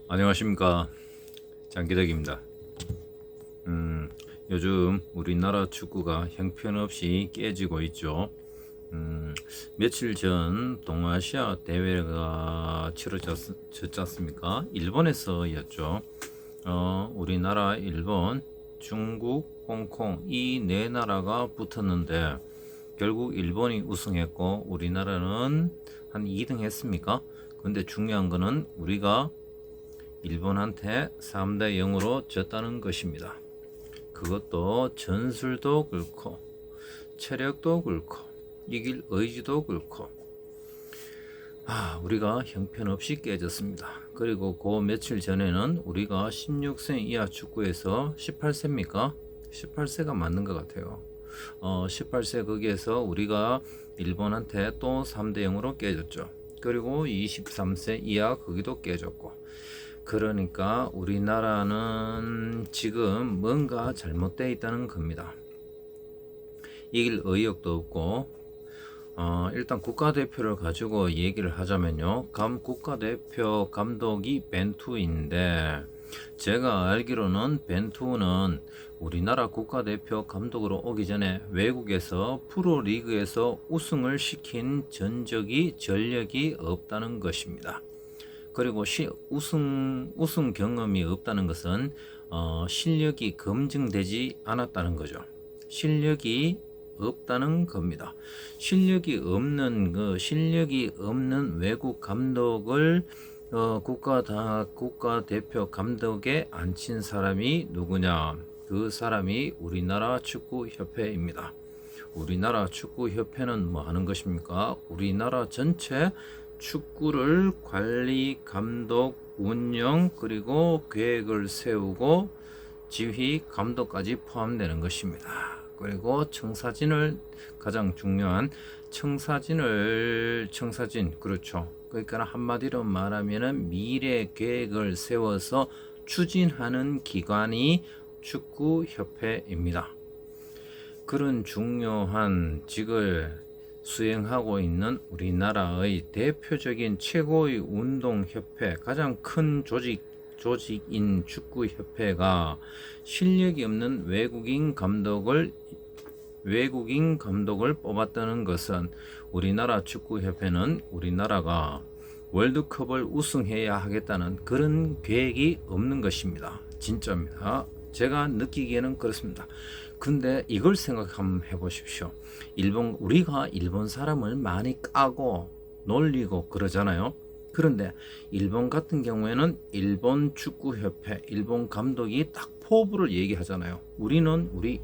안녕하십니까, 장기덕입니다. 요즘 우리나라 축구가 형편없이 깨지고 있죠. 며칠 전 동아시아 대회가 치러졌지 않습니까? 일본에서였죠. 우리나라, 일본, 중국, 홍콩 이 네 나라가 붙었는데 결국 일본이 우승했고 우리나라는 한 2등 했습니까? 근데 중요한 거는 우리가 일본한테 3대 0으로 졌다는 것입니다. 그것도 전술도 그렇고 체력도 그렇고 이길 의지도 그렇고 우리가 형편없이 깨졌습니다. 그리고 그 며칠 전에는 우리가 16세 이하 축구에서 18세입니까? 18세가 맞는 것 같아요. 18세 거기에서 우리가 일본한테 또 3대 0으로 깨졌죠. 그리고 23세 이하 거기도 깨졌고, 그러니까 우리나라는 지금 뭔가 잘못되어 있다는 겁니다. 이길 의욕도 없고, 일단 국가대표를 가지고 얘기를 하자면요, 국가대표 감독이 벤투인데, 제가 알기로는 벤투는 우리나라 국가대표 감독으로 오기 전에 외국에서 프로리그에서 우승을 시킨 전력이 없다는 것입니다. 그리고 우승 경험이 없다는 것은 실력이 검증되지 않았다는 거죠. 실력이 없다는 겁니다. 실력이 없는 외국 감독을 국가대표 감독에 앉힌 사람이 누구냐? 그 사람이 우리나라 축구협회입니다. 우리나라 축구협회는 뭐 하는 것입니까? 우리나라 전체 축구를 관리, 감독, 운영, 그리고 계획을 세우고 지휘, 감독까지 포함되는 것입니다. 그리고 가장 중요한 청사진, 그렇죠. 그러니까 한마디로 말하면 미래 계획을 세워서 추진하는 기관이 축구협회입니다. 그런 중요한 직을 수행하고 있는 우리나라의 대표적인 최고의 운동협회, 가장 큰 조직인 축구협회가 실력이 없는 외국인 감독을 뽑았다는 것은 우리나라 축구협회는 우리나라가 월드컵을 우승해야 하겠다는 그런 계획이 없는 것입니다. 진짜입니다. 제가 느끼기에는 그렇습니다. 근데 이걸 생각 한번 해보십시오. 우리가 일본 사람을 많이 까고 놀리고 그러잖아요. 그런데 일본 같은 경우에는 일본 축구협회, 일본 감독이 딱 포부를 얘기하잖아요. 우리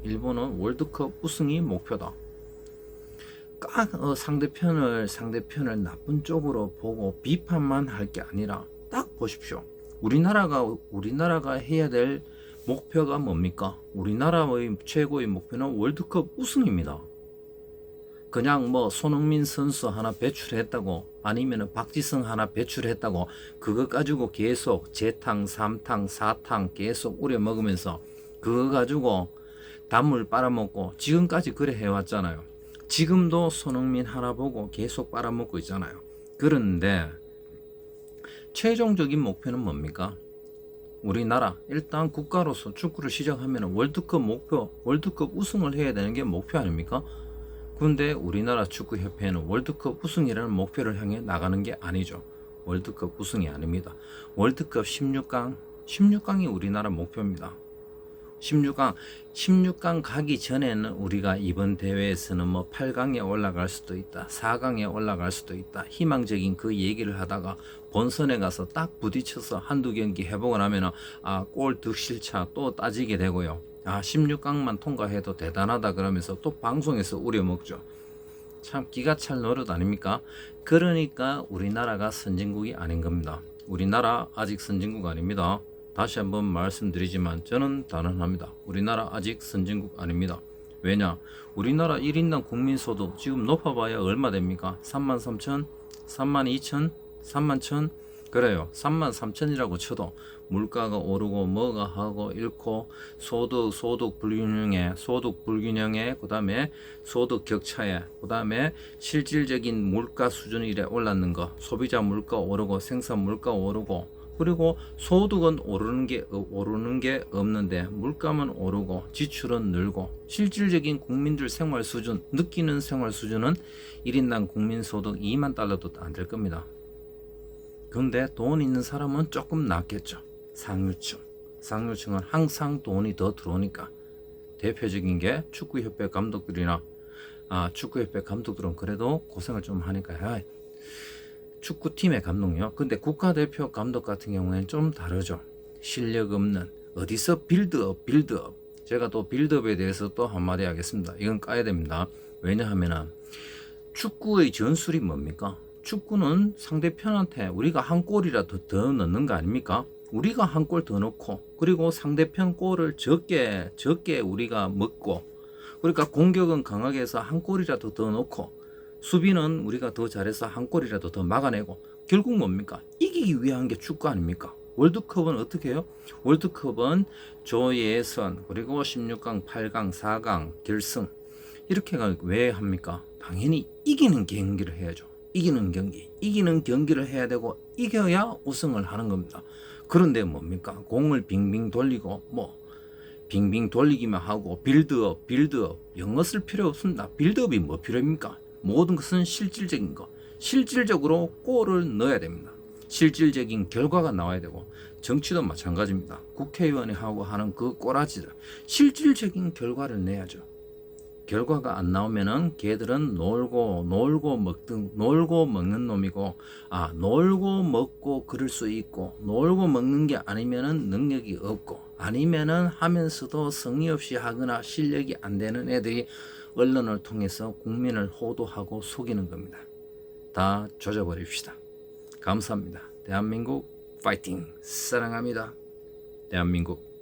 일본은 월드컵 우승이 목표다. 상대편을 나쁜 쪽으로 보고 비판만 할 게 아니라 딱 보십시오. 우리나라가 해야 될 목표가 뭡니까? 우리나라의 최고의 목표는 월드컵 우승입니다. 그냥 손흥민 선수 하나 배출했다고, 아니면 박지성 하나 배출했다고 그거 가지고 계속 재탕, 3탕, 4탕 계속 우려 먹으면서 그거 가지고 단물 빨아먹고 지금까지 그래 해왔잖아요. 지금도 손흥민 하나 보고 계속 빨아먹고 있잖아요. 그런데 최종적인 목표는 뭡니까? 우리나라 일단 국가로서 축구를 시작하면 월드컵 우승을 해야 되는 게 목표 아닙니까? 근데 우리나라 축구협회는 월드컵 우승이라는 목표를 향해 나가는 게 아니죠. 월드컵 우승이 아닙니다. 월드컵 16강이 우리나라 목표입니다. 16강 가기 전에는 우리가 이번 대회에서는 8강에 올라갈 수도 있다, 4강에 올라갈 수도 있다, 희망적인 그 얘기를 하다가 본선에 가서 딱 부딪혀서 한두 경기 해보고 나면 골 득실차 또 따지게 되고요. 16강만 통과해도 대단하다 그러면서 또 방송에서 우려먹죠. 참 기가 찰 노릇 아닙니까? 그러니까 우리나라가 선진국이 아닌 겁니다. 우리나라 아직 선진국 아닙니다. 다시 한번 말씀드리지만 저는 단언합니다. 우리나라 아직 선진국 아닙니다. 왜냐? 우리나라 1인당 국민소득 지금 높아봐야 얼마 됩니까? 33,000, 32,000, 31,000, 그래요. 33,000이라고 쳐도 물가가 오르고 뭐가 하고 잃고 소득 불균형에 그다음에 소득 격차에 그다음에 실질적인 물가 수준이 올랐는 거, 소비자 물가 오르고 생산 물가 오르고 그리고 소득은 오르는 게 없는데 물가만 오르고 지출은 늘고 실질적인 국민들 생활 수준, 느끼는 생활 수준은 1인당 국민 소득 2만 달러도 안 될 겁니다. 근데 돈 있는 사람은 조금 낫겠죠. 상류층은 항상 돈이 더 들어오니까. 대표적인 게 축구협회 감독들이나 축구협회 감독들은 그래도 고생을 좀 하니까 축구팀의 감독요. 근데 국가대표 감독 같은 경우에는 좀 다르죠. 실력 없는 어디서 빌드업. 제가 또 빌드업에 대해서 또 한마디 하겠습니다. 이건 까야 됩니다. 왜냐하면 축구의 전술이 뭡니까? 축구는 상대편한테 우리가 한 골이라도 더 넣는 거 아닙니까? 우리가 한 골 더 넣고 그리고 상대편 골을 적게 우리가 먹고 그러니까 공격은 강하게 해서 한 골이라도 더 넣고 수비는 우리가 더 잘해서 한 골이라도 더 막아내고 결국 뭡니까? 이기기 위한 게 축구 아닙니까? 월드컵은 어떻게 해요? 월드컵은 조예선 그리고 16강, 8강, 4강, 결승 이렇게 왜 합니까? 당연히 이기는 경기를 해야죠. 이기는 경기를 해야 되고 이겨야 우승을 하는 겁니다. 그런데 뭡니까? 공을 빙빙 돌리고 빙빙 돌리기만 하고 빌드업 영어 쓸 필요 없습니다. 빌드업이 뭐 필요합니까? 모든 것은 실질적인 거. 실질적으로 골을 넣어야 됩니다. 실질적인 결과가 나와야 되고 정치도 마찬가지입니다. 국회의원이 하고 하는 그 꼬라지들 실질적인 결과를 내야죠. 결과가 안 나오면은 걔들은 놀고 먹는 놈이고 놀고 먹고 그럴 수 있고 놀고 먹는 게 아니면은 능력이 없고 아니면은 하면서도 성의 없이 하거나 실력이 안 되는 애들이 언론을 통해서 국민을 호도하고 속이는 겁니다. 다 조져버립시다. 감사합니다. 대한민국 파이팅! 사랑합니다. 대한민국